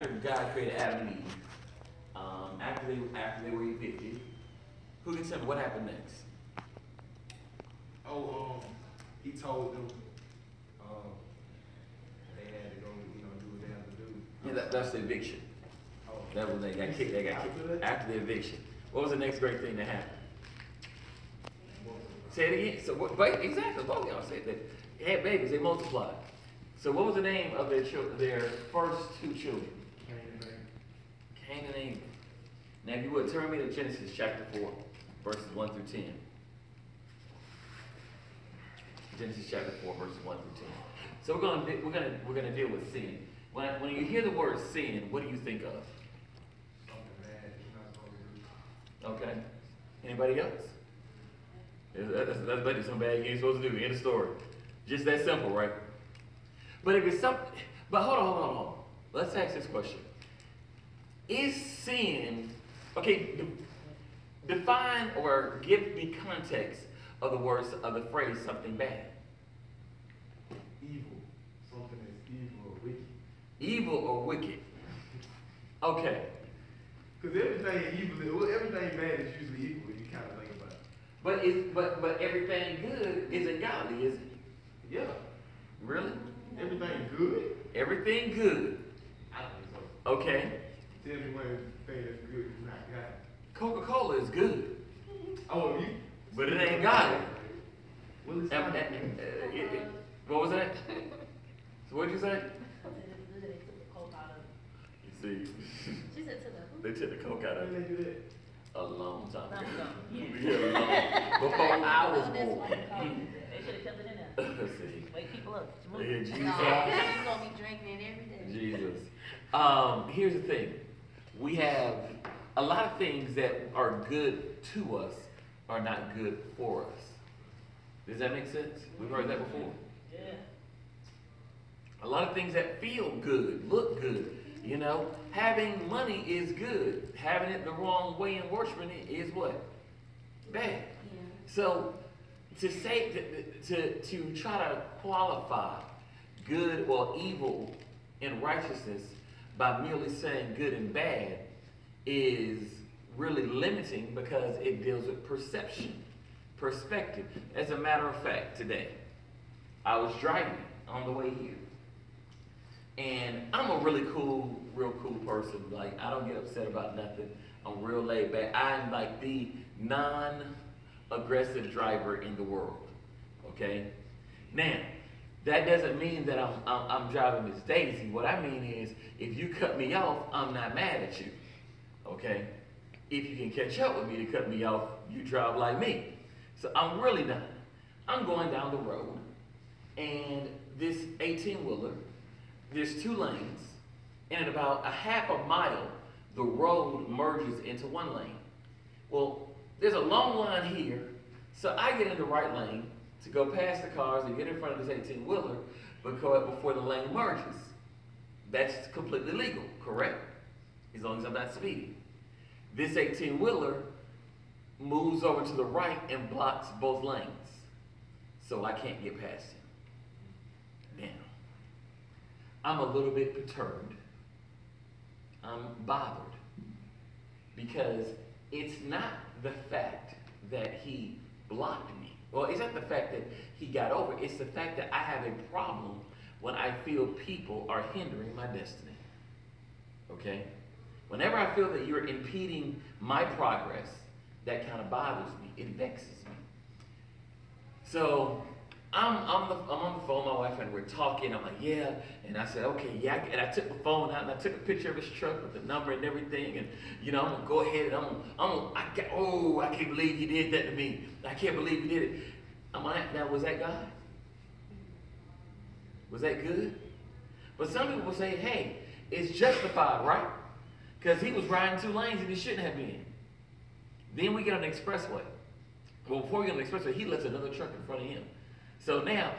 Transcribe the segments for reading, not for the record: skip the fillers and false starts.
God created Adam and Eve, after they were evicted, who can tell me what happened next? He told them, they had to go, do what they had to do. Yeah, that's the eviction. Oh. That was they got kicked. They got kicked after the eviction. What was the next great thing that happened? Say it again. So what? Wait, exactly. Both of y'all said that. They had babies. They multiplied. So what was the name of their children? Their first two children? Cain and Abel. Now, if you would turn me to Genesis chapter 4, verses 1 through 10. Genesis chapter 4, verses 1 through 10. So we're gonna deal with sin. When you hear the word sin, what do you think of? Something bad you're not supposed to do. Okay. Anybody else? That's basically something bad you ain't supposed to do. End of story. Just that simple, right? But if it's something, but hold on. Let's ask this question. Is sin, okay, define or give me context of the words of the phrase something bad. Evil. Something that's evil or wicked. Evil or wicked. Okay. Because everything bad is usually evil when you kind of think about it. But everything good isn't godly, is it? Yeah. Really? Everything good? Everything good. I don't think so. Okay. Tell me one thing that's good is not God. Coca-Cola is good, Oh, you? but it ain't godly. Well, it's And- not. What was that? So what did you say? They took the coke out of it. You see, She said to the they took the coke out of When it they do that? a long time ago. Yeah. Yeah, before I was Oh, that's born. what they call it. They should have kept it in there. See. Wake people up. Yeah, Jesus. No, you gonna be drinking it every day. Jesus. Here's the thing. We have a lot of things that are good to us are not good for us. Does that make sense? We've heard that before. Yeah. A lot of things that feel good, look good. Having money is good. Having it the wrong way and worshiping it is what? Bad. So to say to try to qualify good or evil and righteousness by merely saying good and bad is really limiting because it deals with perception, perspective. As a matter of fact, today I was driving on the way here. And I'm a real cool person. Like, I don't get upset about nothing. I'm real laid back. I'm like the non-aggressive driver in the world. Okay? Now, that doesn't mean that I'm driving Miss Daisy. What I mean is, if you cut me off, I'm not mad at you. Okay? If you can catch up with me to cut me off, you drive like me. So I'm really not. I'm going down the road, and this 18-wheeler, there's two lanes, and at about a half a mile, the road merges into one lane. Well, there's a long line here, so I get in the right lane to go past the cars and get in front of this 18-wheeler before the lane merges. That's completely legal, correct? As long as I'm not speeding. This 18-wheeler moves over to the right and blocks both lanes, so I can't get past him. Now, I'm a little bit perturbed. I'm bothered because it's not the fact that he blocked me. Well, it's not the fact that he got over. It's the fact that I have a problem when I feel people are hindering my destiny. Okay? Whenever I feel that you're impeding my progress, that kind of bothers me. It vexes me. So I'm on the phone with my wife and we're talking. I'm like, yeah. And I said, okay, yeah. And I took the phone out and I took a picture of his truck with the number and everything. And, I'm going to go ahead and I can't believe he did that to me. I can't believe he did it. I'm like, now, was that God? Was that good? But some people will say, hey, it's justified, right? Because he was riding two lanes and he shouldn't have been. Then we get on the expressway. Well, before we get on the expressway, he lets another truck in front of him. So now,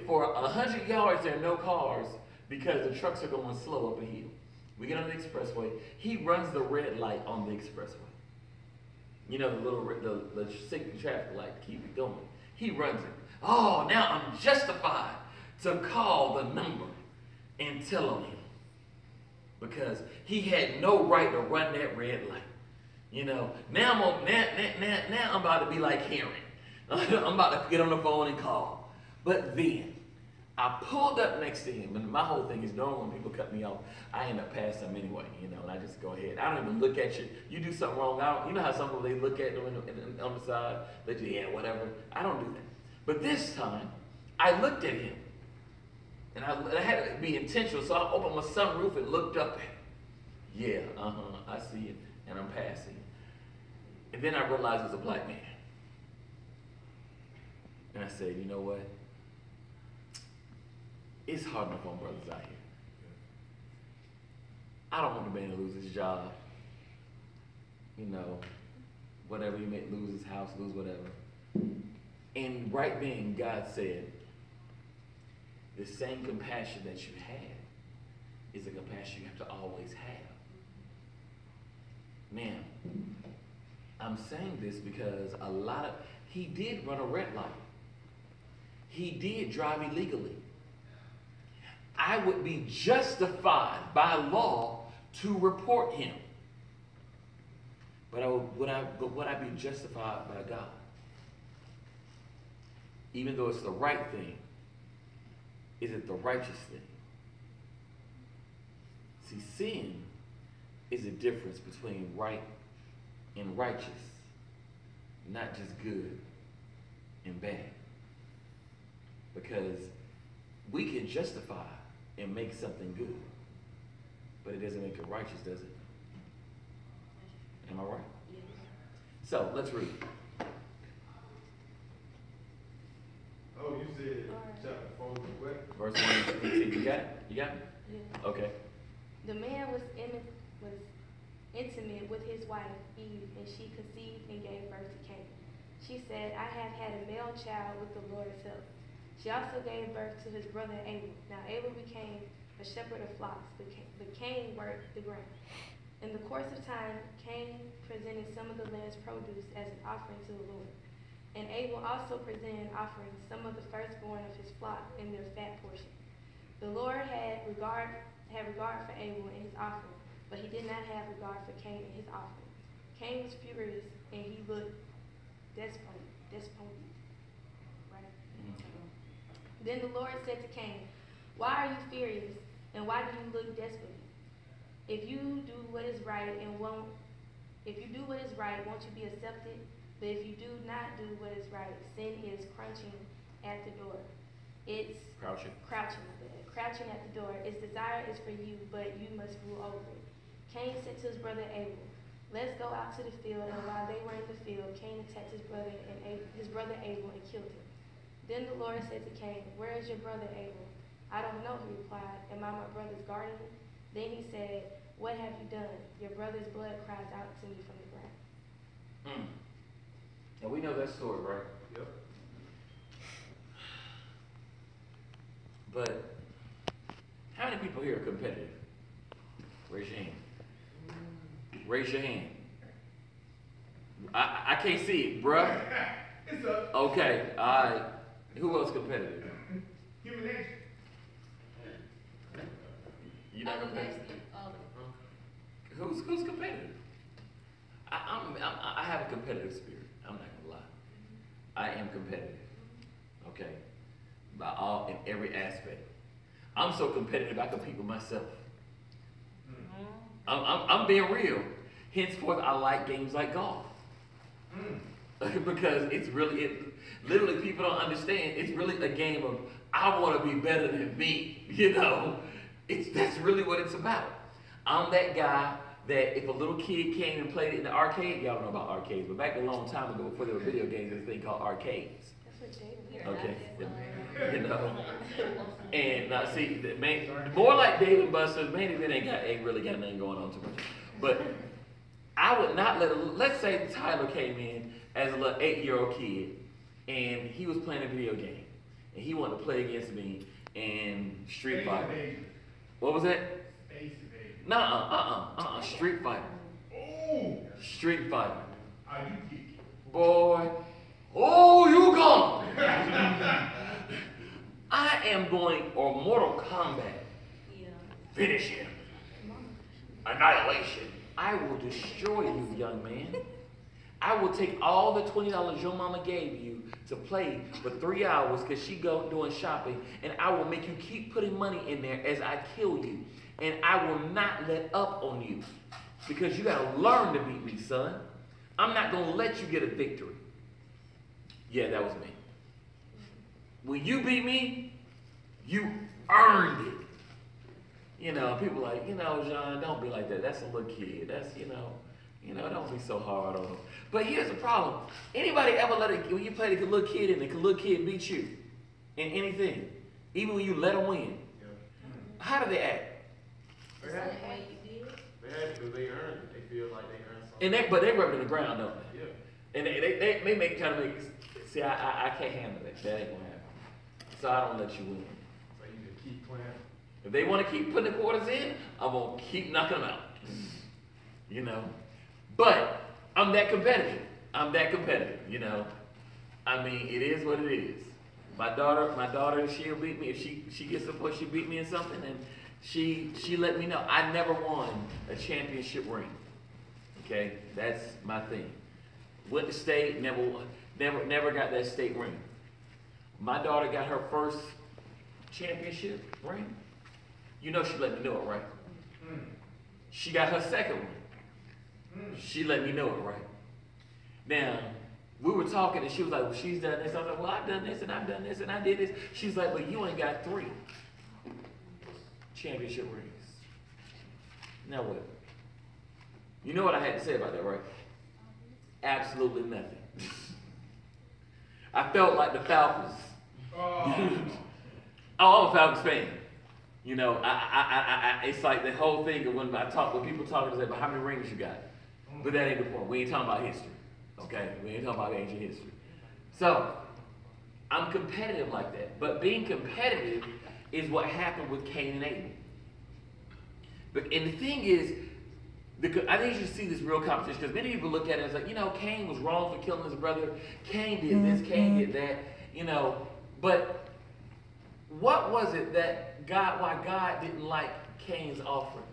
for 100 yards, there are no cars because the trucks are going slow up a hill. We get on the expressway. He runs the red light on the expressway. The the signal traffic light to keep it going. He runs it. Oh, now I'm justified to call the number and tell on him. because he had no right to run that red light. You know, now I'm about to be like Karen. I'm about to get on the phone and call. But then I pulled up next to him, and my whole thing is, knowing when people cut me off, I end up passing them anyway, you know, and I just go ahead. I don't even look at you. You do something wrong, you know how some people, they look at them on the side, they do, yeah, whatever. I don't do that. But this time, I looked at him, and I had to be intentional, so I opened my sunroof and looked up at him. Yeah, I see it, and I'm passing. And then I realized it was a black man. And I said, you know what? It's hard enough on brothers out here. I don't want the man to lose his job. You know, whatever, he may lose his house, lose whatever. And right then, God said, the same compassion that you had is a compassion you have to always have. Now, I'm saying this because he did run a red light. He did drive illegally. I would be justified by law to report him. But would I be justified by God? Even though it's the right thing, is it the righteous thing? See, sin is a difference between right and righteous, not just good and bad. Because we can justify and make something good, but it doesn't make it righteous, does it? Am I right? Yeah. So let's read. Oh, you said chapter 4, what? Verse 1 to 18. You got it? You got it? Yeah. Okay. The man was intimate with his wife Eve, and she conceived and gave birth to Cain. She said, I have had a male child with the Lord's help. She also gave birth to his brother Abel. Now Abel became a shepherd of flocks, but Cain worked the ground. In the course of time, Cain presented some of the land's produce as an offering to the Lord. And Abel also presented offerings, some of the firstborn of his flock in their fat portion. The Lord had regard for Abel and his offering, but he did not have regard for Cain and his offering. Cain was furious, and he looked desperate. Right? Then the Lord said to Cain, why are you furious, and why do you look desperate? If you do what is right, won't you be accepted? But if you do not do what is right, sin is crouching at the door. It's crouching at the door. Its desire is for you, but you must rule over it. Cain said to his brother Abel, let's go out to the field. And while they were in the field, Cain attacked his brother Abel and killed him. Then the Lord said to Cain, where is your brother Abel? I don't know, he replied. Am I my brother's guardian? Then he said, what have you done? Your brother's blood cries out to me from the ground. And we know that story, right? Yep. But how many people here are competitive? Raise your hand. Raise your hand. I can't see it, bruh. It's up. Okay, all right. Who else competitive? Human nature. You're not competitive? Who's competitive? I have a competitive spirit. I'm not gonna lie. I am competitive. Okay, in every aspect. I'm so competitive I compete with myself. I'm being real. Henceforth, I like games like golf. Because literally people don't understand. It's really a game of, I want to be better than me, you know. That's really what it's about. I'm that guy that if a little kid came and played it in the arcade, y'all don't know about arcades, but back a long time ago before there were video games, there was a thing called arcades. That's what Jay Okay, you know, and now see, man, more like Dave and Buster's, man, it ain't really got nothing going on too much. But I would not let's say Tyler came in as a little 8-year-old kid, and he was playing a video game, and he wanted to play against me in Street Fighter. What was that? Nuh-uh, Street Fighter. Oh! Street Fighter. Are you geek? Boy, oh, you gone! I am going, or Mortal Kombat. Yeah. Finish him. annihilation. I will destroy you, young man. I will take all the $20 your mama gave you to play for 3 hours because she go doing shopping, and I will make you keep putting money in there as I kill you. And I will not let up on you because you got to learn to beat me, son. I'm not going to let you get a victory. Yeah, that was me. When you beat me, you earned it. You know, people like, John, don't be like that. That's a little kid. That's, don't be so hard on him. But here's the problem. Anybody ever when you play the little kid and the little kid beat you in anything, even when you let them win, how do they act? They have to, they earned it. They feel like they earned something. But they rub it in the ground, don't they? Yeah. And they try to make, see, I can't handle that. That ain't going to happen. So I don't let you win. So you just keep playing. If they want to keep putting the quarters in, I'm going to keep knocking them out. But I'm that competitive. I mean, it is what it is. My daughter, she'll beat me. If she gets to the point she beat me in something, and she let me know. I never won a championship ring. Okay? That's my thing. Went to state, never got that state ring. My daughter got her first championship ring. She let me know it, right? She got her second one. She let me know it, right? Now, we were talking and she was like, well, she's done this. I was like, well, I've done this and I've done this and I did this. She's like, but you ain't got 3 championship rings. Now what? You know what I had to say about that, right? Absolutely nothing. I felt like the Falcons. I'm a Falcons fan. It's like the whole thing of when people talk to say, but how many rings you got? But that ain't the point. We ain't talking about history. Okay? We ain't talking about ancient history. So, I'm competitive like that. But being competitive is what happened with Cain and Abel. And the thing is, I think you should see this real competition because many people look at it as like, Cain was wrong for killing his brother. Cain did this, Cain did that, But what was it why God didn't like Cain's offering?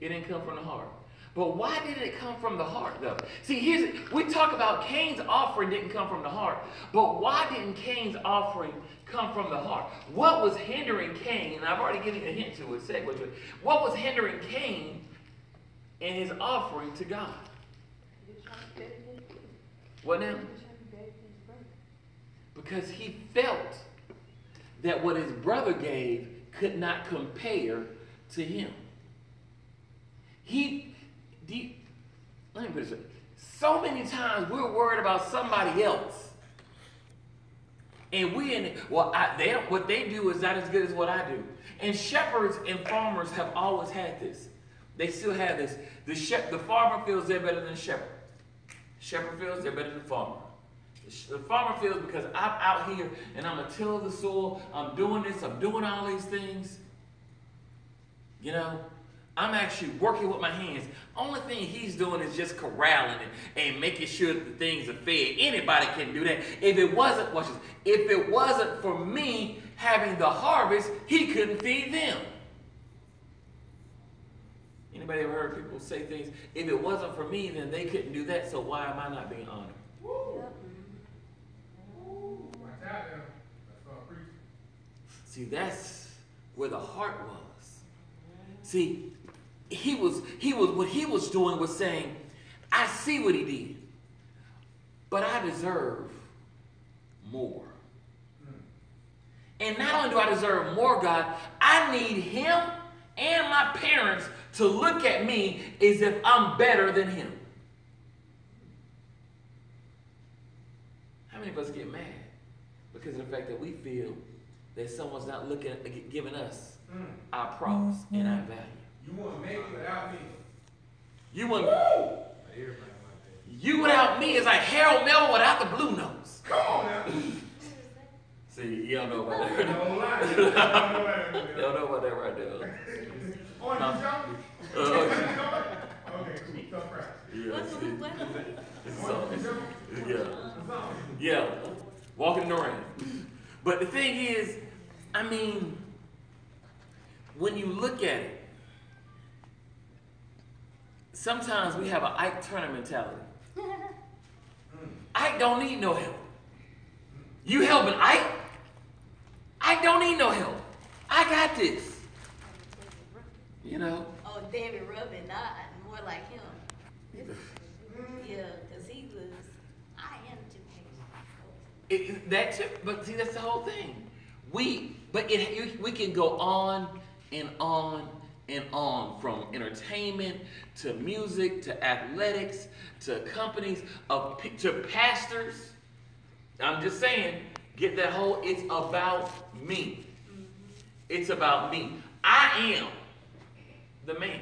It didn't come from the heart. But why did it come from the heart, though? See, we talk about Cain's offering didn't come from the heart. But why didn't Cain's offering come from the heart? What was hindering Cain? And I've already given you a hint to it, segue to it. What was hindering Cain in his offering to God? What now? Because he felt that what his brother gave could not compare to him. Let me put it this way. So many times we're worried about somebody else. And what they do is not as good as what I do. And shepherds and farmers have always had this. They still have this. The farmer feels they're better than the shepherd. Shepherd feels they're better than the farmer. The farmer feels because I'm out here and I'm a tiller of the soil, I'm doing this, I'm doing all these things. I'm actually working with my hands. Only thing he's doing is just corralling it and making sure that the things are fed. Anybody can do that. If it wasn't for me having the harvest, he couldn't feed them. Anybody ever heard people say things? If it wasn't for me, then they couldn't do that. So why am I not being honored? See, that's where the heart was. See, what he was doing was saying, I see what he did, but I deserve more. And not only do I deserve more, God, I need him and my parents to look at me as if I'm better than him. How many of us get mad because of the fact that we feel that someone's not giving us our props and our value? You want to make it without me. You without me is like Harold Melvin without the blue nose. Come on now. See, you don't know about that. Don't lie. You don't know about that right there. Okay, cool. Tough practice. Yeah. Walking in the rain. But the thing is, I mean, when you look at it, sometimes we have an Ike Turner mentality. Ike don't need no help. You helping Ike? Ike don't need no help. I got this. You know? Oh, David Ruffin, not more like him. Yeah, because he was, I am too. That too, but see, that's the whole thing. We can go on and on and on, from entertainment to music to athletics to companies to pastors. I'm just saying, get that whole, it's about me. It's about me. I am the man.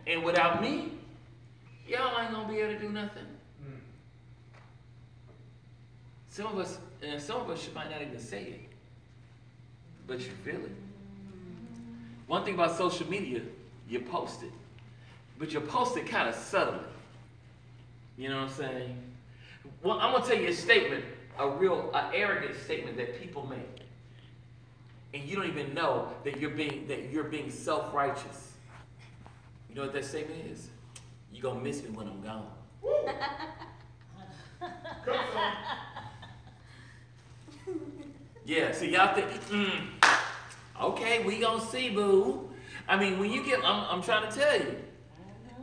And without me, y'all ain't gonna be able to do nothing. Some of us might not even say it, but you feel it. One thing about social media, you post it, but you post it kind of subtly. You know what I'm saying? Well, I'm gonna tell you a statement, an arrogant statement that people make, and you don't even know that you're being self-righteous. You know what that statement is? You're gonna miss me when I'm gone. Come on. Yeah, see, y'all think, okay, we gonna see, boo. I mean, when you get, I'm trying to tell you,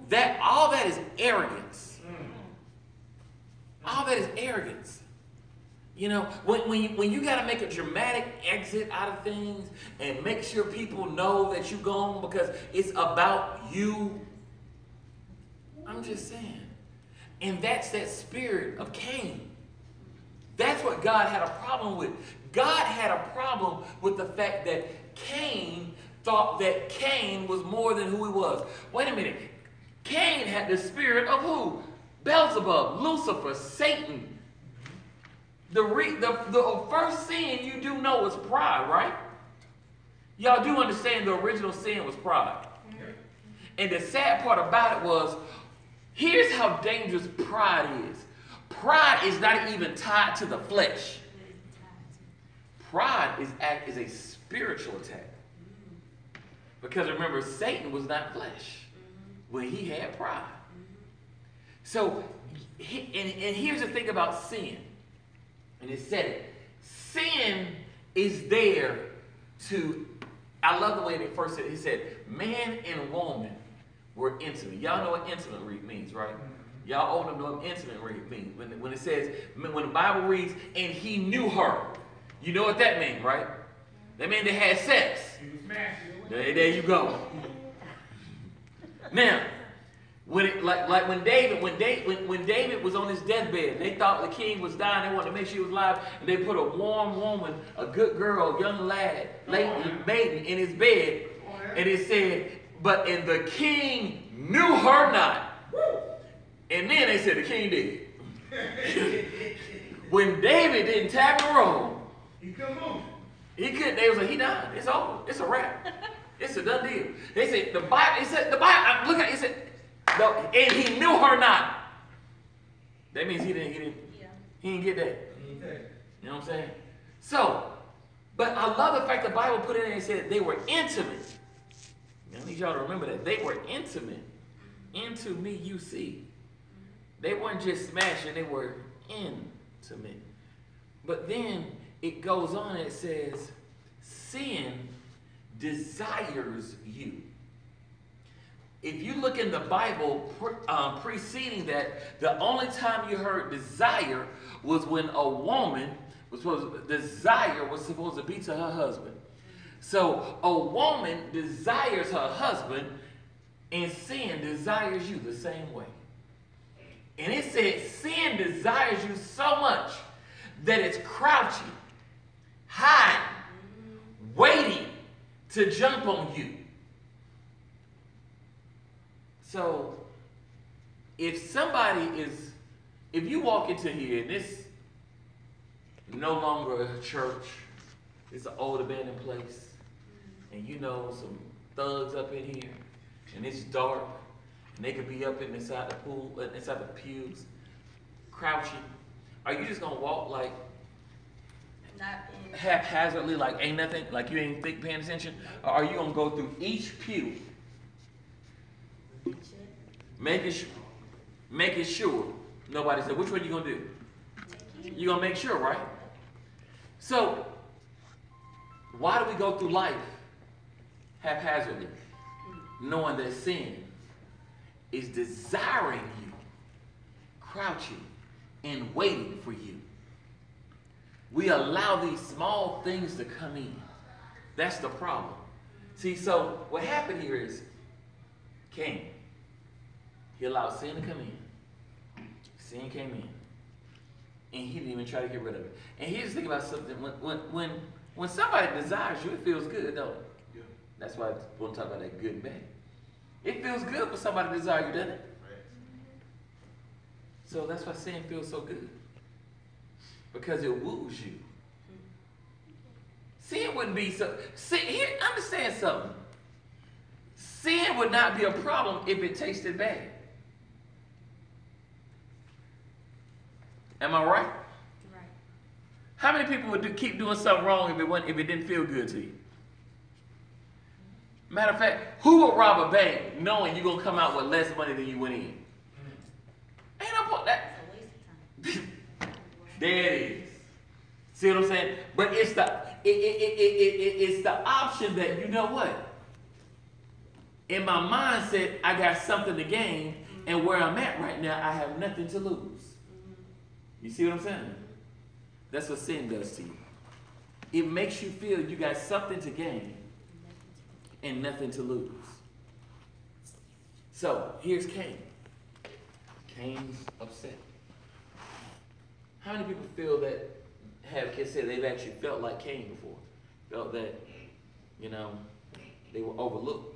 that all that is arrogance. All that is arrogance. You know, when you gotta make a dramatic exit out of things and make sure people know that you're gone because it's about you. I'm just saying. And that's that spirit of Cain. That's what God had a problem with. God had a problem with the fact that Cain thought that Cain was more than who he was. Wait a minute. Cain had the spirit of who? Beelzebub, Lucifer, Satan. The first sin you do know is pride, right? Y'all do understand the original sin was pride. And the sad part about it was, here's how dangerous pride is. Pride is not even tied to the flesh. Pride is a spiritual attack. Because remember, Satan was not flesh when he had pride. So, and here's the thing about sin. And it said it. Sin is there to, I love the way they first said it. He said, man and woman were intimate. Y'all know what intimate means, right? Y'all old enough to know what intimate means. When it says, when the Bible reads, and he knew her. You know what that means, right? That means they had sex. There you go. Now, when David was on his deathbed, they thought the king was dying. They wanted to make sure he was alive, and they put a warm woman, a good girl, a young lad, maiden in his bed, and it said, and the king knew her not. And then they said the king did. When David didn't tap the roll, he couldn't move. He couldn't. They was like, he died. It's over. It's a wrap. It's a done deal. They said the Bible. It said the Bible. Look at it. It said, no, and he knew her not. That means he didn't get that. You know what I'm saying? So, but I love the fact the Bible put it in and said they were intimate. I need y'all to remember that they were intimate. Into me, you see. They weren't just smashing, they were intimate. But then it goes on and it says, sin desires you. If you look in the Bible preceding that, the only time you heard desire was when a woman was supposed to be to her husband. So a woman desires her husband, and sin desires you the same way. And it said sin desires you so much that it's crouching, hiding, waiting to jump on you. So if you walk into here and this no longer a church, it's an old abandoned place, and you know some thugs up in here, and it's dark, and they could be up inside the pool, inside the pews, crouching. Are you just gonna walk like, Not being. haphazardly, like ain't nothing, like you ain't paying attention? Or are you gonna go through each pew, making sure nobody said, which one you gonna do? You gonna make sure, right? So, why do we go through life haphazardly, knowing that sin is desiring you, crouching and waiting for you? We allow these small things to come in. That's the problem. See, so what happened here is Cain. He allowed sin to come in. Sin came in. And he didn't even try to get rid of it. And here's the thing about something. When somebody desires you, it feels good, don't it? Yeah. That's why I want to talk about that good and bad. It feels good for somebody to desire you, doesn't it? Right. So that's why sin feels so good. Because it woos you. Sin wouldn't be so. Sin, here, understand something. Sin would not be a problem if it tasted bad. Am I right? Right. How many people would keep doing something wrong if it didn't feel good to you? Matter of fact, who will rob a bank knowing you're gonna come out with less money than you went in? Ain't no point that. It's a waste of time. There it is. See what I'm saying? But it's the option that, you know what? In my mindset, I got something to gain, and where I'm at right now, I have nothing to lose. You see what I'm saying? That's what sin does to you. It makes you feel you got something to gain and nothing to lose. So here's Cain. Cain's upset. How many people feel that can say they've actually felt like Cain before? Felt that, you know, they were overlooked.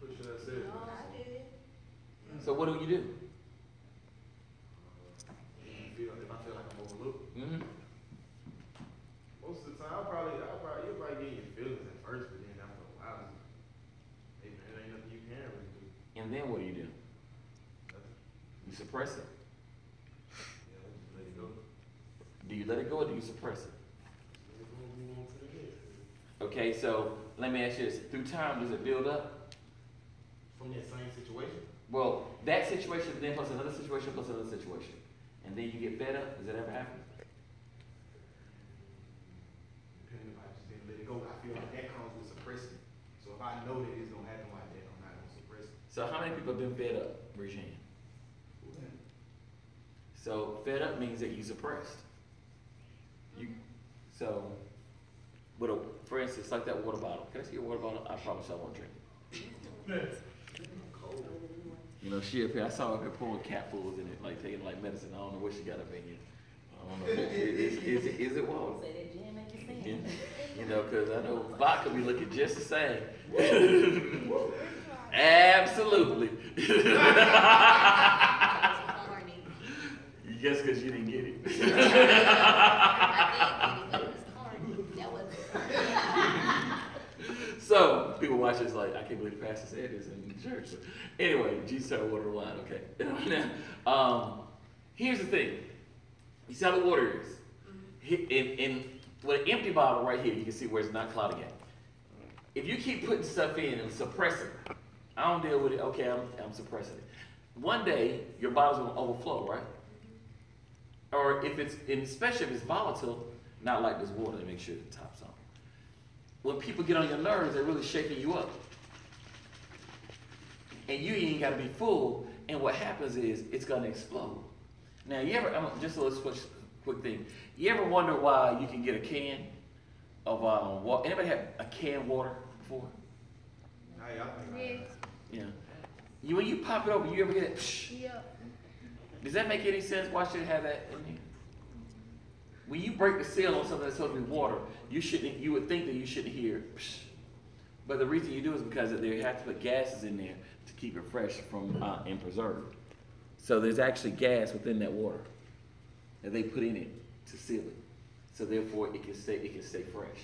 What should I say? I did. So what do you do? If I feel like I'm overlooked, Mm-hmm. most of the time, you'll probably get your feelings at first, but then after a while, hey man, there ain't nothing you can really do. And then what do? Nothing. You suppress it. Yeah, just let it go. Do you let it go or do you suppress it? Let it go and move on to the next. Okay, so let me ask you this. Through time, does it build up? From that same situation? Well, that situation, then plus another situation, plus another situation. And then you get fed up? Does that ever happen? Depending if I just didn't let it go, I feel like that comes with suppressing. So if I know that it's gonna happen like that, I'm not gonna suppress it. So how many people have been fed up? Raise your hand. So fed up means that you suppressed. For instance, like that water bottle. Can I see your water bottle? I promise I won't drink it. You know, she up here, I saw her up here pouring capfuls in it, like taking like medicine. I don't know what she got up in here. I don't know. Is it water? Say that gin make you sing. You know, because I know vodka be looking just the same. Absolutely. Corny. Yes, because you didn't get it. I did get it, but it was corny. That wasn't. So people watch this like, I can't believe the pastor said this in church. But anyway, Jesus started water the wine. Okay. Now, here's the thing. You see how the water is. With an empty bottle right here, you can see where it's not clouding at. If you keep putting stuff in and suppressing, I don't deal with it. Okay, I'm suppressing it. One day your bottle's gonna overflow, right? Or if it's, especially if it's volatile, not like this water, to make sure the top's on. When people get on your nerves, they're really shaking you up. And you ain't got to be full, and what happens is it's going to explode. Now, you ever, just a little quick thing. You ever wonder why you can get a can of water? Anybody had a canned water before? Hey, I think Yeah. Yeah. When you pop it over, you ever get it? Psh. Yeah. Does that make any sense? Why should it have that in here? When you break the seal on something that's supposed to be water, you would think that you shouldn't hear psh. But the reason you do is because they have to put gases in there to keep it fresh and preserved. So there's actually gas within that water that they put in it to seal it. So therefore it can stay fresh.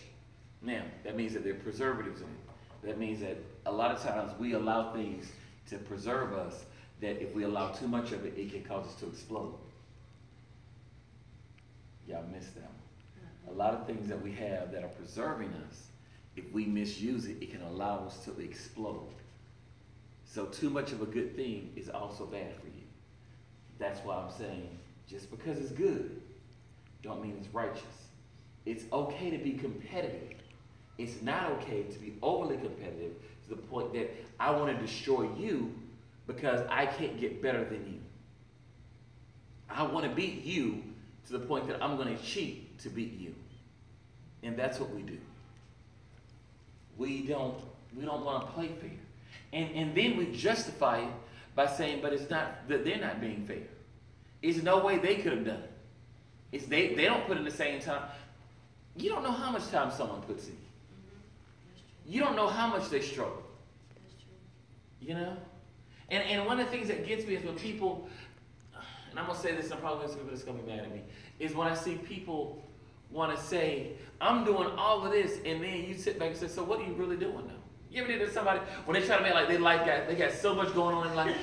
Now, that means that there are preservatives in it. That means that a lot of times we allow things to preserve us that if we allow too much of it, it can cause us to explode. Y'all missed that one. A lot of things that we have that are preserving us, if we misuse it, it can allow us to explode. So too much of a good thing is also bad for you. That's why I'm saying, just because it's good, don't mean it's righteous. It's okay to be competitive. It's not okay to be overly competitive to the point that I want to destroy you because I can't get better than you. I want to beat you to the point that I'm going to cheat to beat you. And that's what we do. We don't want to play fair. And then we justify it by saying, but it's not that they're not being fair. There's no way they could have done it. It's they don't put in the same time. You don't know how much time someone puts in. You don't know how much they struggle. You know? And one of the things that gets me is when people, and I'm going to say this, I'm probably going to say people that's going to be mad at me, is when I see people want to say, I'm doing all of this, and then you sit back and say, so what are you really doing now? You ever did to somebody, when they try to make like their life they got so much going on in life,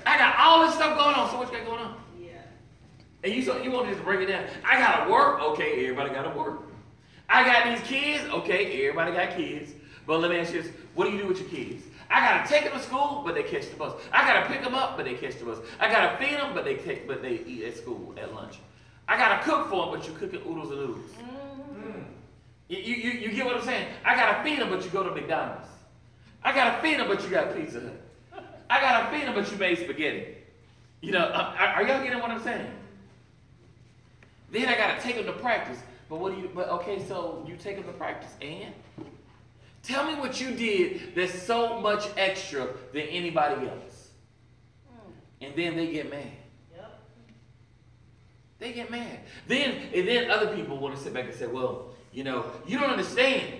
I got all this stuff going on, so what you got going on? Yeah. And you want to just break it down. I got to work, okay, everybody got to work. I got these kids, okay, everybody got kids. But let me ask you this, what do you do with your kids? I gotta take them to school, but they catch the bus. I gotta pick them up, but they catch the bus. I gotta feed them, but they eat at school at lunch. I gotta cook for them, but you cooking oodles and noodles. You get what I'm saying? I gotta feed them, but you go to McDonald's. I gotta feed them, but you got Pizza Hut. I gotta feed them, but you made spaghetti. You know, are y'all getting what I'm saying? Then I gotta take them to practice. But okay, so you take them to practice and? Tell me what you did that's so much extra than anybody else. And then they get mad. Yep. They get mad. Then other people want to sit back and say, well, you know, you don't understand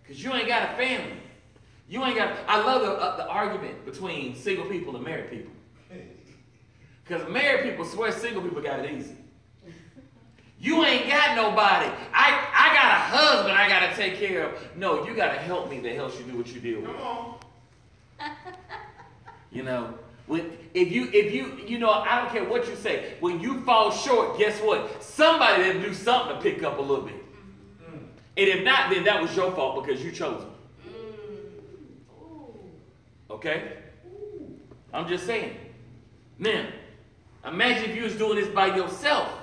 because you ain't got a family. You ain't got. I love the argument between single people and married people. Because married people swear single people got it easy. You ain't got nobody. I got a husband I got to take care of. No, you got to help me that helps you do what you deal with. Come on. You know, if you know, I don't care what you say. When you fall short, guess what? Somebody will do something to pick up a little bit. And if not, then that was your fault because you chose them. Okay? I'm just saying. Now, imagine if you was doing this by yourself.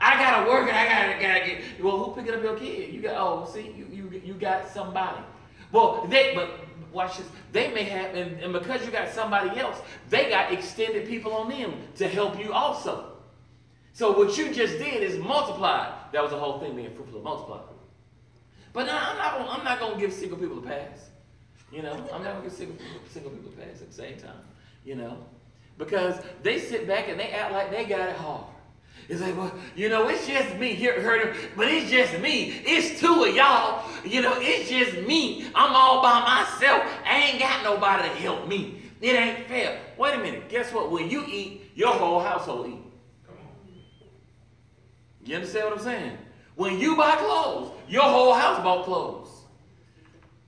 I gotta work and I gotta get. Well, who picking up your kid? You got. See, you got somebody. Well, but watch this. They may have, and because you got somebody else, they got extended people on them to help you also. So what you just did is multiply. That was the whole thing, being fruitful and multiply. But no, I'm not gonna give single people a pass. You know, I'm not gonna give single people a pass at the same time. You know, because they sit back and they act like they got it hard. It's like, well, you know, it's just me. Heard him, but it's just me. It's two of y'all. You know, it's just me. I'm all by myself. I ain't got nobody to help me. It ain't fair. Wait a minute. Guess what? When you eat, your whole household eat. Come on. You understand what I'm saying? When you buy clothes, your whole house bought clothes.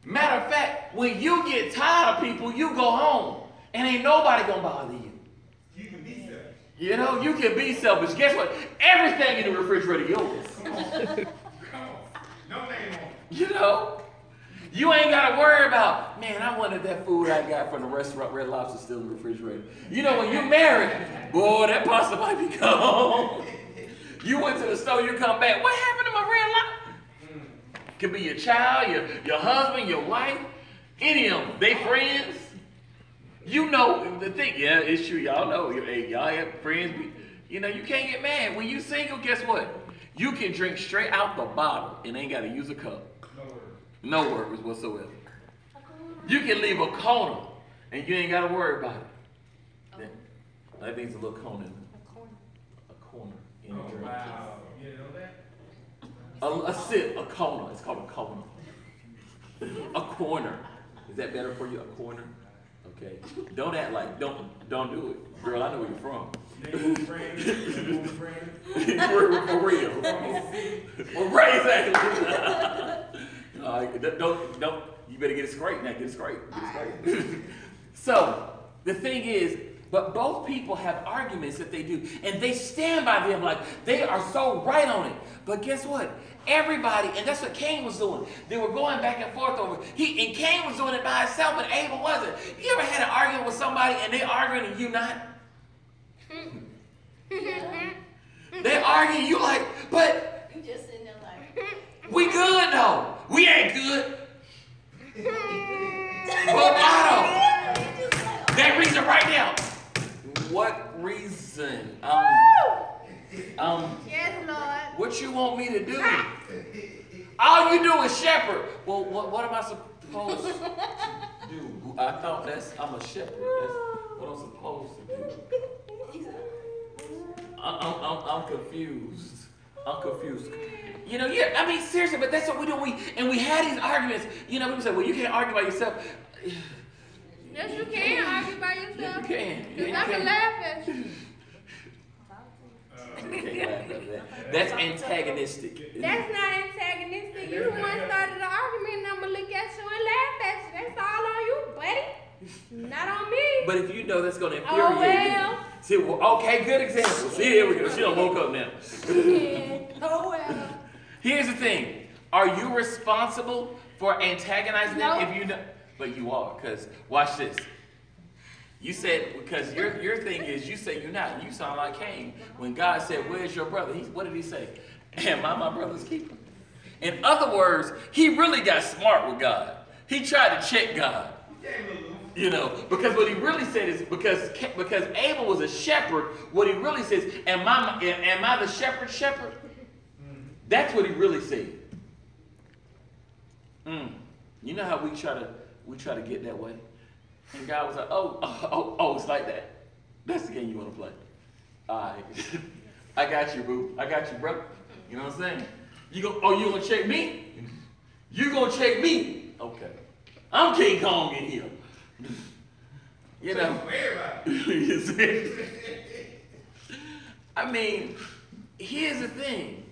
Matter of fact, when you get tired of people, you go home. And ain't nobody gonna bother you. You can be selfish. You know, you can be selfish. Guess what? Everything in the refrigerator yours. Come on. Come on. No name on it. You know? You ain't got to worry about, man, I wanted that food I got from the restaurant, Red Lobster, still in the refrigerator. You know, when you're married, boy, that pasta might be gone. You went to the store, you come back, what happened to my Red Lobster? Could be your child, your husband, your wife, any of them. They friends. You know the thing, yeah, it's true. Y'all know, y'all have friends. You know, you can't get mad. When you single, guess what? You can drink straight out the bottle and ain't got to use a cup. No worries whatsoever. You can leave a corner and you ain't got to worry about it. That means a little corner. A corner in the drink. Wow. You know that? A sip, a corner. It's called a corner. A corner. Is that better for you? A corner? Okay. Don't act like, don't do it. Girl, I know where you're from. For real. Well, right, exactly. Don't, you better get it straight now. Get it straight. So, the thing is, But both people have arguments that they do, and they stand by them like they are so right on it. But guess what? Everybody, and that's what Cain was doing. They were going back and forth over. And Cain was doing it by himself, but Abel wasn't. You ever had an argument with somebody and they arguing and you not? They argue, you like, but You just sitting there like, we good though. We ain't good. But why though? you just like, oh, That reason right now. What reason? Yes, Lord. What you want me to do? All you do is shepherd. Well, what am I supposed to do? I thought I'm a shepherd. That's what I'm supposed to do. I'm confused. I'm confused. You know, yeah, I mean, seriously, but that's what we do. We had these arguments. You know, people say, well, you can't argue by yourself. Yes, you can argue by yourself. Yeah, you can. Because Yeah, I can laugh at you. You can't laugh at that. That's antagonistic. That's not antagonistic. You the one started the argument, and I'm going to look at you and laugh at you. That's all on you, buddy. Not on me. But if you know that's going to infuriate Oh, well. me. See, well, okay, good example. See, here we go. She done woke up now. Oh, well. Here's the thing. Are you responsible for antagonizing them No. if you know? But you are, because watch this. You said, because your thing is, you say you're not. You sound like Cain. When God said, where's your brother? What did he say? Am I my brother's keeper? In other words, he really got smart with God. He tried to check God. You know, because what he really said is, because Abel was a shepherd, what he really says, am I the shepherd? That's what he really said. You know how we try to get that way? And God was like, oh, it's like that. That's the game you want to play. All right. I got you, boo. I got you, bro. You know what I'm saying? You gonna check me? You gonna check me? Okay. I'm King Kong in here. You know. You see? I mean, here's the thing.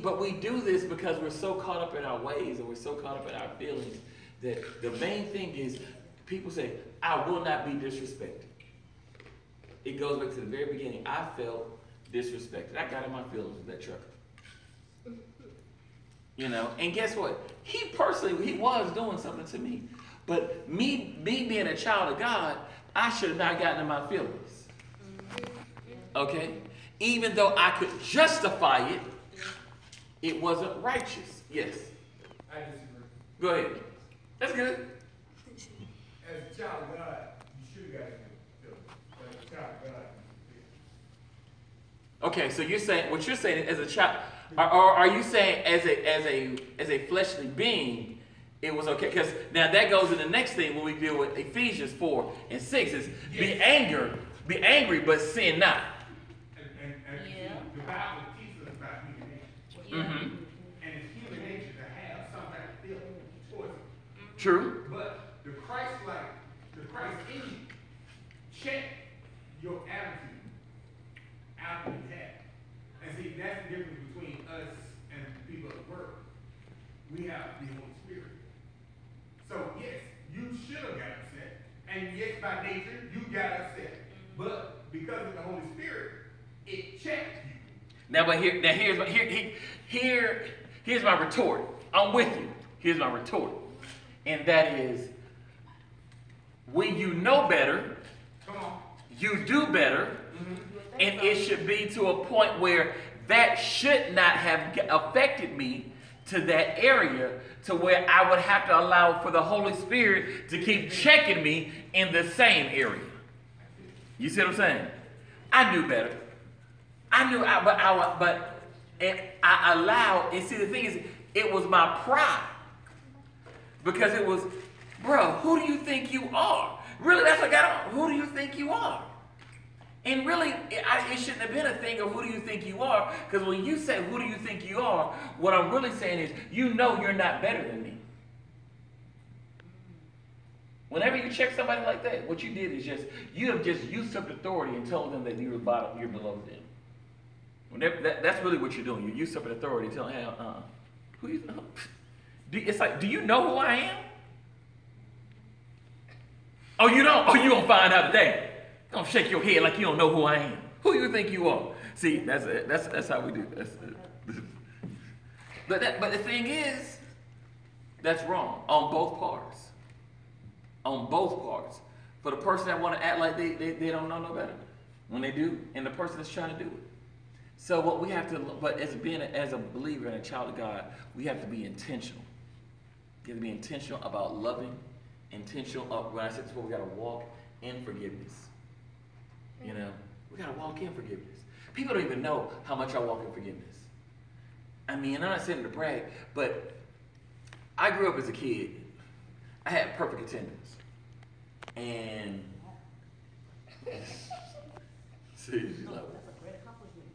But we do this because we're so caught up in our ways and we're so caught up in our feelings that the main thing is people say, I will not be disrespected. It goes back to the very beginning. I felt disrespected. I got in my feelings with that trucker. You know, and guess what? He personally was doing something to me. But me being a child of God, I should have not gotten in my feelings. Okay? Even though I could justify it, it wasn't righteous. Yes. I disagree. Go ahead. That's good. As a child of God, you should have got in your feelings. As a child of God, Okay, so you're saying what you're saying as a child, or are you saying as a fleshly being, it was okay? Because now that goes to the next thing when we deal with Ephesians 4:6 is be angry, but sin not. and Yeah. the Bible teaches us about human nature. yeah. Mm-hmm. And it's human nature to have some kind of feeling towards it. True. But the Christ in you, check your attitude after you have. And see, that's the difference between us and people of the world. We have the Holy Spirit. So yes, you should have got upset. And yes, by nature, you got upset. But because of the Holy Spirit, it checked you. Now, but here's my retort. I'm with you. Here's my retort, and that is, when you know better, Come on. you do better, and it should be to a point where that should not have affected me to that area, to where I would have to allow for the Holy Spirit to keep checking me in the same area. You see what I'm saying? I knew better. I knew, I allowed, and see the thing is, it was my pride. Because it was, bro, who do you think you are? Really, that's what got on. Who do you think you are? And really, it shouldn't have been a thing of who do you think you are, because when you say who do you think you are, what I'm really saying is, you know you're not better than me. Whenever you check somebody like that, what you did is you have just usurped authority and told them that you're below them. That's really what you're doing. You're usurping authority and telling them, who you it's like, do you know who I am? Oh, you don't? Oh, you gonna find out today. You gonna shake your head like you don't know who I am. Who you think you are? See, that's how we do. But the thing is, that's wrong on both parts. On both parts. For the person that want to act like they don't know no better when they do, and the person that's trying to do it. So what we have to, but as a believer and a child of God, we have to be intentional. We have to be intentional about loving, intentional. When I said this before, we got to walk in forgiveness. You know, we got to walk in forgiveness. People don't even know how much I walk in forgiveness. I mean, I'm not saying to brag, but I grew up as a kid. I had perfect attendance. And see, like, That's a great accomplishment.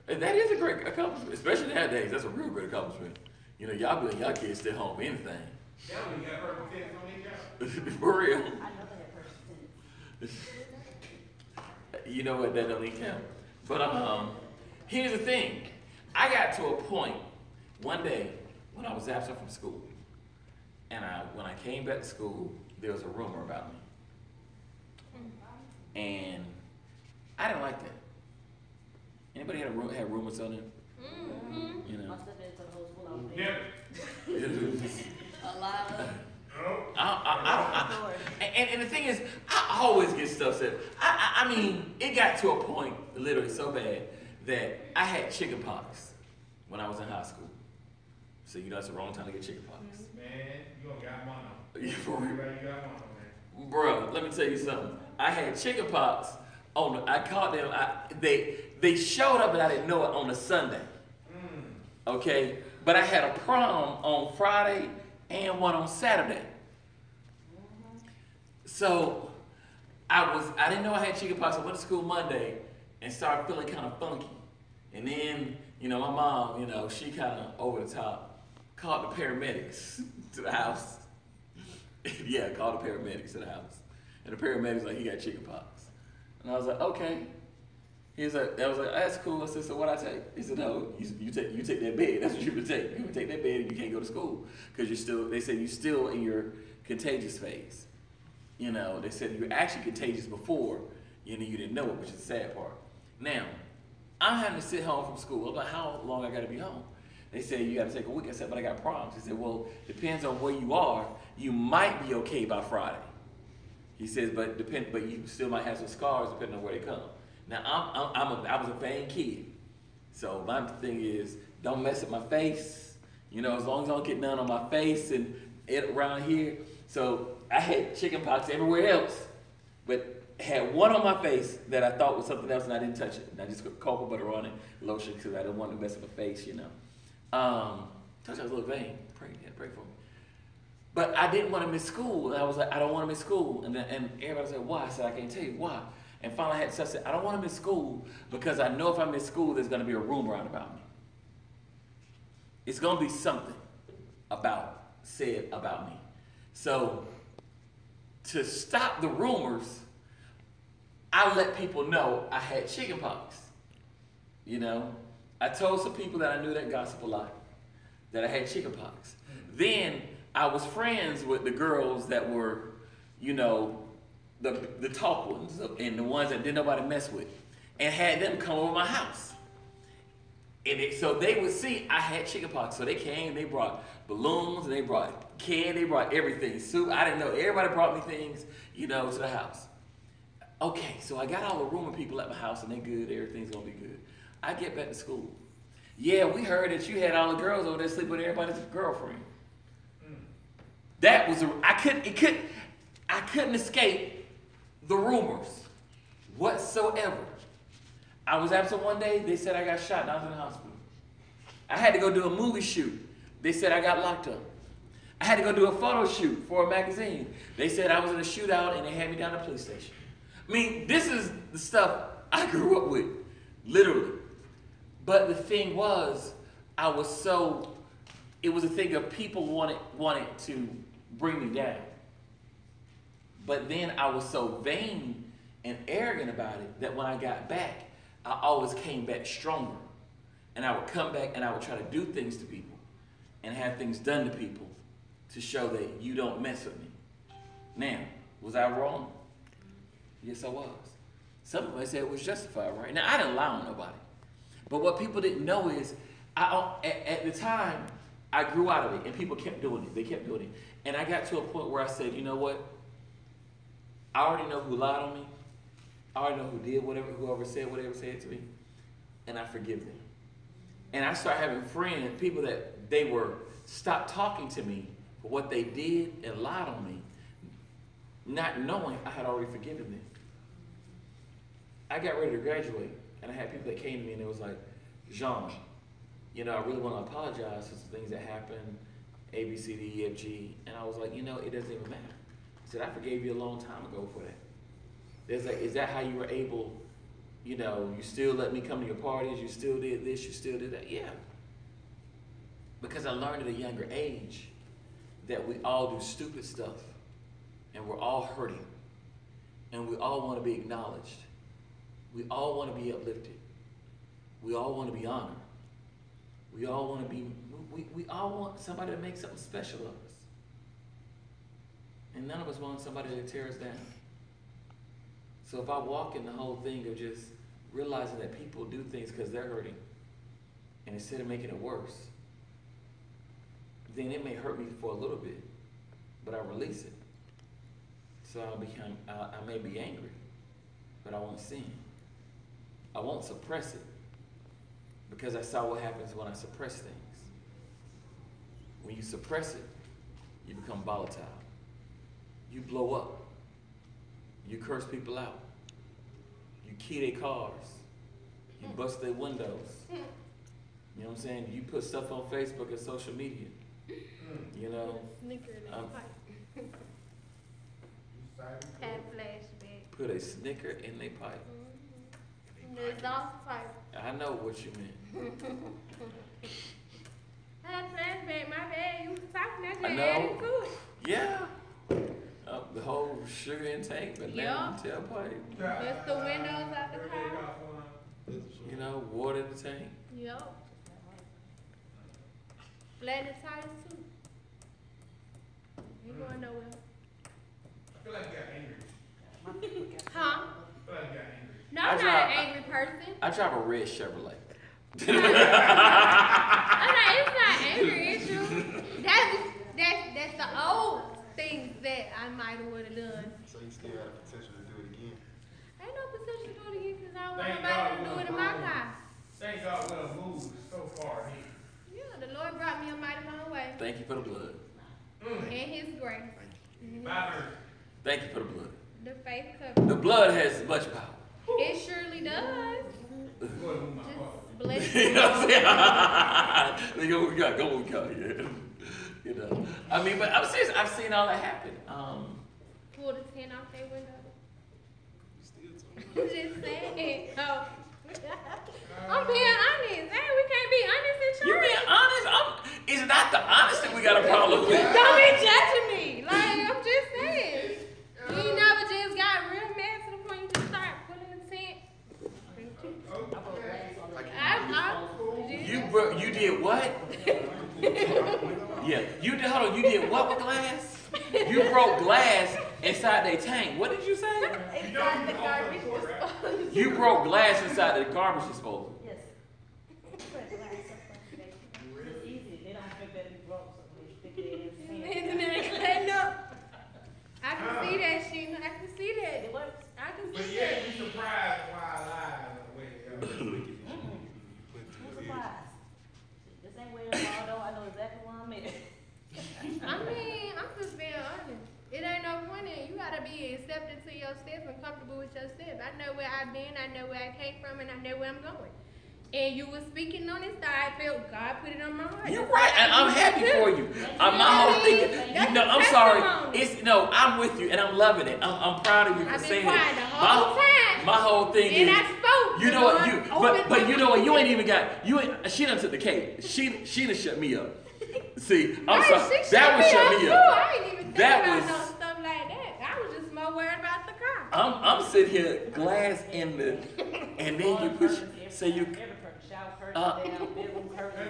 and that is a great accomplishment, especially nowadays. That's a real great accomplishment. You know, y'all be letting y'all kids stay home for anything. That one, you got perfect tennis on their job. For real. I know they had perfect attendance. You know what? That don't even count. But here's the thing. I got to a point one day when I was absent from school, and when I came back to school, there was a rumor about me, and I didn't like that. Anybody had rumors on them? Mm-hmm. You know. Must have been to the whole school out there. Never. A lot of. No. And the thing is, I always get stuff said. I mean, it got to a point, literally so bad, that I had chicken pox when I was in high school. So you know it's the wrong time to get chicken pox. Man, you don't got mono. Yeah, for real. You got mono, man. Bro, let me tell you something. I had chicken pox I caught them. They showed up and I didn't know it on a Sunday. Okay, but I had a prom on Friday and one on Saturday. So I didn't know I had chickenpox. I went to school Monday and started feeling kind of funky. And then, you know, my mom, you know, she kind of over the top called the paramedics to the house. Yeah, called the paramedics to the house. And the paramedics like, he got chickenpox. And I was like, okay. I was like, that's cool. I said, so what I take? He said, no, you take that bed. That's what you're gonna take. You're gonna take that bed and you can't go to school. Because they said you're still in your contagious phase. You know, they said you're actually contagious before, you didn't know it, which is the sad part. Now, I'm having to sit home from school. I'm like, how long I gotta be home? They said you gotta take a week. I said, but I got problems. He said, well, depends on where you are. You might be okay by Friday. He says, but you still might have some scars depending on where they come. Now, I was a vain kid. So my thing is, don't mess up my face. You know, as long as I don't get none on my face and around here. So I had chickenpox everywhere else, but had one on my face that I thought was something else and I didn't touch it. And I just put cocoa butter on it, lotion, because I didn't want to mess up my face, you know. Told you I was a little vain. Pray for me. But I didn't want to miss school. And I was like, I don't want to miss school. And everybody said, why? I said, I can't tell you why. And finally I said, I don't want to miss school because I know if I miss school, there's going to be a rumor out about me. It's going to be something said about me. So to stop the rumors, I let people know I had chickenpox. You know, I told some people that I knew that gossip a lot, that I had chickenpox. Then I was friends with the girls that were, you know, the talk ones and the ones that didn't nobody mess with, and had them come over my house. And so they would see I had chickenpox. So they came, they brought balloons, and they brought candy, they brought everything. Soup, I didn't know. Everybody brought me things, you know, to the house. Okay, so I got all the rumor people at my house, and they good, everything's gonna be good. I get back to school. Yeah, we heard that you had all the girls over there sleeping with everybody's girlfriend. That was I couldn't escape the rumors whatsoever. I was absent one day, they said I got shot and I was in the hospital. I had to go do a movie shoot. They said I got locked up. I had to go do a photo shoot for a magazine. They said I was in a shootout and they had me down at the police station. I mean, this is the stuff I grew up with, literally. But the thing was, it was a thing of people wanted to bring me down. But then I was so vain and arrogant about it that when I got back, I always came back stronger. And I would come back and I would try to do things to people and have things done to people to show that you don't mess with me. Now, Was I wrong? Yes, I was. Some of us said it was justified, right? Now, I didn't lie on nobody. But what people didn't know is, at the time, I grew out of it, and people kept doing it. They kept doing it. And I got to a point where I said, you know what? I already know who lied on me. I already know who did whoever said whatever said to me. And I forgive them. And I started having friends, people that they were stopped talking to me for what they did and lied on me, not knowing I had already forgiven them. I got ready to graduate, and I had people that came to me and it was like, Jean, you know, I really want to apologize for some things that happened, A, B, C, D, E, F, G. And I was like, you know, it doesn't even matter. I said, I forgave you a long time ago for that. There's like, is that how you were able, you know, you still let me come to your parties, you still did this, you still did that? Yeah. Because I learned at a younger age that we all do stupid stuff, and we're all hurting, and we all want to be acknowledged. We all want to be uplifted. We all want to be honored. We all want to be, we all want somebody to make something special of us. And none of us want somebody to tear us down. So if I walk in the whole thing of just realizing that people do things because they're hurting, and instead of making it worse, then it may hurt me for a little bit, but I release it. So I may be angry, but I won't sin. I won't suppress it, because I saw what happens when I suppress things. When you suppress it, you become volatile. You blow up. You curse people out. You key their cars. You bust their windows. You know what I'm saying? You put stuff on Facebook and social media. You know? Snicker in their pipe. Had flashback. Put a Snicker in their pipe. The exhaust pipe. I know what you meant. Had flashback, my bad. You was talking that I you know. added to it. Yeah. The whole sugar intake, but now the tailpipe. Just the windows out the car. You know, water in the tank. Yup. Flatten the tires too. Ain't going nowhere. I feel like you got angry. Huh? I feel like you got angry. No, I'm not an angry person. I drive a red Chevrolet. It's not angry issue. That's the old things that I might have would have done. So you still have potential to do it again? Ain't no potential to do it again because I don't want Thank nobody God to do we're it in my grown. car. Thank God we have moved so far ahead. Yeah, the Lord brought me a mighty long way. Thank you for the blood. And His grace. By mercy. Thank you for the blood. The faith covenant. The blood has much power. It surely does. Go ahead and move my car. Just bless You you. know what I'm saying? Go, yeah. You know. I mean, but I'm serious. I've seen all that happen. Pull the tent off their window. Still I'm just saying. Oh. I'm being honest. Hey, we can't be honest in church. You being honest? It's not the honesty we got a problem with. Don't be judging me. Like, I'm just saying. You never just got real mad to the point you just start pulling the tent. You did what? Yeah, you did. Hold on. You did what with glass? You broke glass inside their tank. What did you say? Inside the garbage disposal. You broke glass inside the garbage disposal. Yes. It's easy. They don't expect that to be broke, so they stick it in his hand. And then clean up. I can see that, Sheena. I can see that. It works. I can But see yeah, that. you surprised why I lied the way it goes. I'm surprised. This ain't where it's all though. I know exactly where I'm at. I mean, I'm just being honest. It ain't no point in. You gotta be accepted to yourself and comfortable with yourself. I know where I've been, I know where I came from, and I know where I'm going. And you were speaking on this side, I felt God put it on my heart. You're right, and I'm happy for you. My whole thing, you know, I'm sorry. I'm with you, and I'm loving it. I'm proud of you for I've been saying quiet it. the whole time. My whole thing And is, I spoke. you know what, but you know what, you ain't even got, she done took the cake. She done shut me up. See, I'm sorry. That was shut me up. I ain't even think That about was- no stuff like that. I was just more worried about the car. I'm sitting here, glass in the, and then you push, say you, Every curtain, shower curtain, down, bedroom curtain,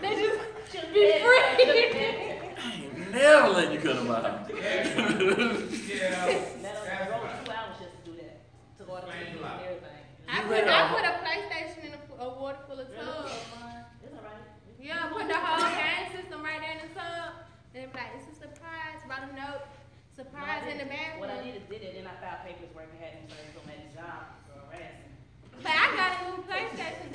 They just should be free. I ain't never letting you come to my house. Yeah. Let us That's roll right. 2 hours just to do that. To order Explain pizza a lot. and everything. I put a PlayStation in a water full of Really? tub. It's alright. Yeah, put the whole game system right there in the tub. Then be like, it's a surprise. Write a note. Surprise in the What I bathroom. did it, then I filed papers where I had him served on his job for harassing. But I got a new PlayStation.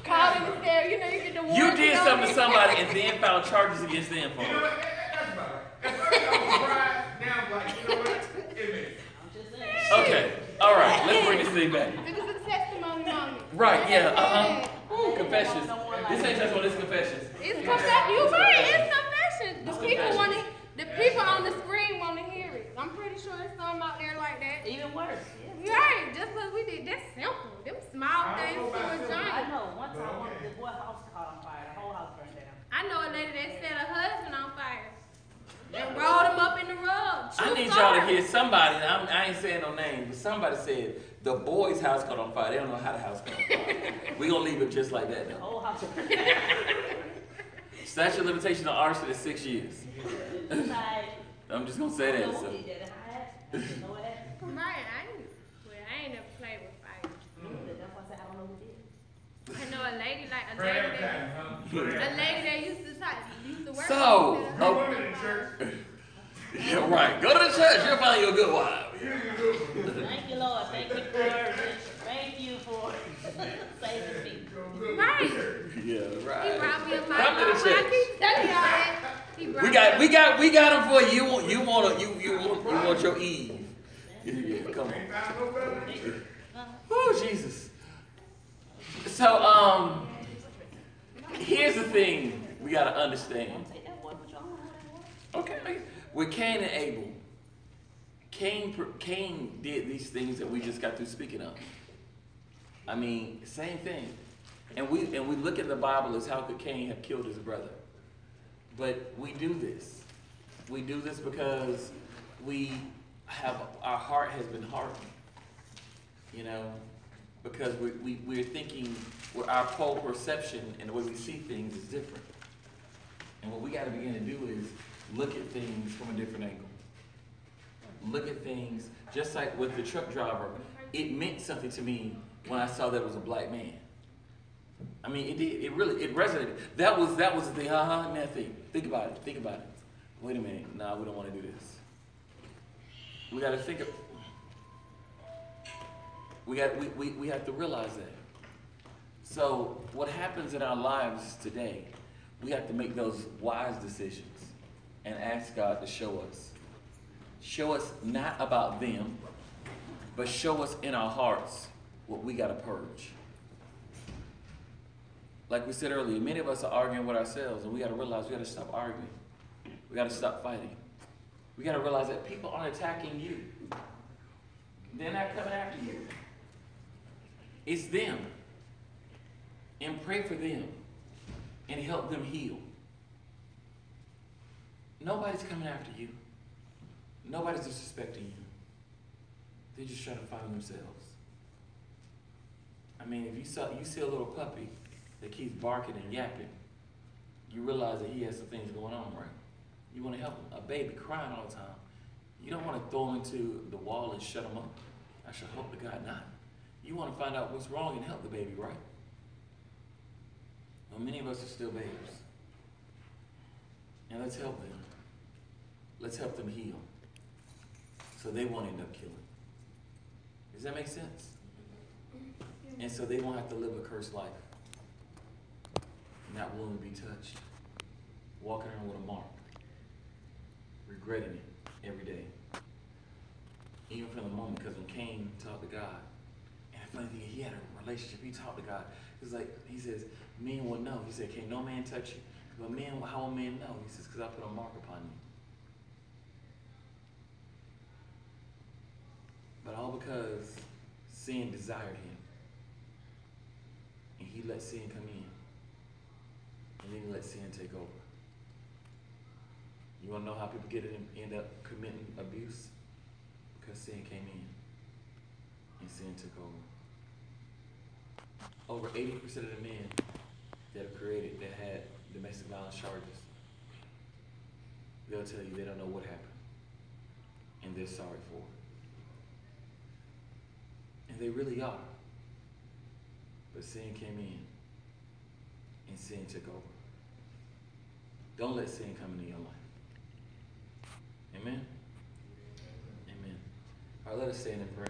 Called him and said, you know, you get the You warranty did on something to it. somebody and then filed charges against them for You know it. what? That's about right. At first I was surprised, now I'm like, you know what? Amen. I'm just saying. Okay, all right, let's bring this thing back. This is a testimony moment. Right, yeah, Yeah. Ooh, confessions. This ain't just one, it's confessions. It's confession. You right. It's confession. The It's people confessions. want to. The people on the screen want to hear it. I'm pretty sure it's some out there like that. Even worse. Yeah. Right. Just because we did. That's simple. Them small I things don't know to about a simple. I giant. know, one time, Okay. the boy house caught on fire, the whole house burned down. I know a lady that set her husband on fire. And rolled him up in the rug. I True need y'all to story. hear somebody, and I ain't saying no names, but somebody said the boy's house caught on fire. They don't know how the house caught on fire. We gonna leave it just like that The though. whole house burned down. Statute of limitation on arson is 6 years. It's like, I'm just gonna say I that. don't know So. who did that. I didn't know what happened. Right. I ain't never played with fire. That's why I said I don't know who did it. I know a lady like a Prayer lady that. time, huh? A Prayer lady that used to work. So, with her time. oh, Women in church. yeah, right. Go to the church. You'll find you a good wife. Here's a good one. Thank you, Lord. Thank you for thank you for saving me. Right. Yeah, He right. brought me a mic. Come to the I church. keep telling y'all that. He brought We got them for you. You want your Eve. Yeah, come on. Ain't found no better than church. Oh, Jesus. So, here's the thing we gotta understand. Take that boy, but y'all don't know that boy. Okay. With Cain and Abel, Cain did these things that we just got through speaking of. I mean, same thing. And we look at the Bible as how could Cain have killed his brother. But we do this. We do this because our heart has been hardened. You know, because we're thinking, our whole perception and the way we see things is different. And what we got to begin to do is look at things from a different angle. Look at things, just like with the truck driver, it meant something to me when I saw that it was a black man. I mean, it did. It really, it resonated. That was the thing. Now think about it. Think about it. Wait a minute. Nah, we don't want to do this. We got to think of. We have to realize that. So what happens in our lives today, we have to make those wise decisions and ask God to show us. Show us not about them, but show us in our hearts what we got to purge. Like we said earlier, many of us are arguing with ourselves, and we got to realize we got to stop arguing. We got to stop fighting. We got to realize that people aren't attacking you. They're not coming after you. It's them. And pray for them and help them heal. Nobody's coming after you. Nobody's disrespecting you. They're just trying to find themselves. I mean, if you see a little puppy that keeps barking and yapping, you realize that he has some things going on, right? You want to help him. A baby crying all the time. You don't want to throw him into the wall and shut him up. I should hope to God not. You want to find out what's wrong and help the baby, right? Well, many of us are still babes. And let's help them. Let's help them heal. So they won't end up killing. Does that make sense? And so they won't have to live a cursed life. Not willing to be touched. Walking around with a mark. Regretting it every day. Even from the moment, because when Cain talked to God, and the funny thing, he had a relationship, he talked to God. It's like, he says, men will know. He said, can no man touch you? But men, how will men know? He says, because I put a mark upon you. But all because sin desired him. And he let sin come in. And then he let sin take over. You want to know how people end up committing abuse? Because sin came in. And sin took over. Over 80% of the men that are created that had domestic violence charges they'll tell you they don't know what happened. And they're sorry for it. And they really are. But sin came in. And sin took over. Don't let sin come into your life. Amen? Amen. All right, let us stand and pray.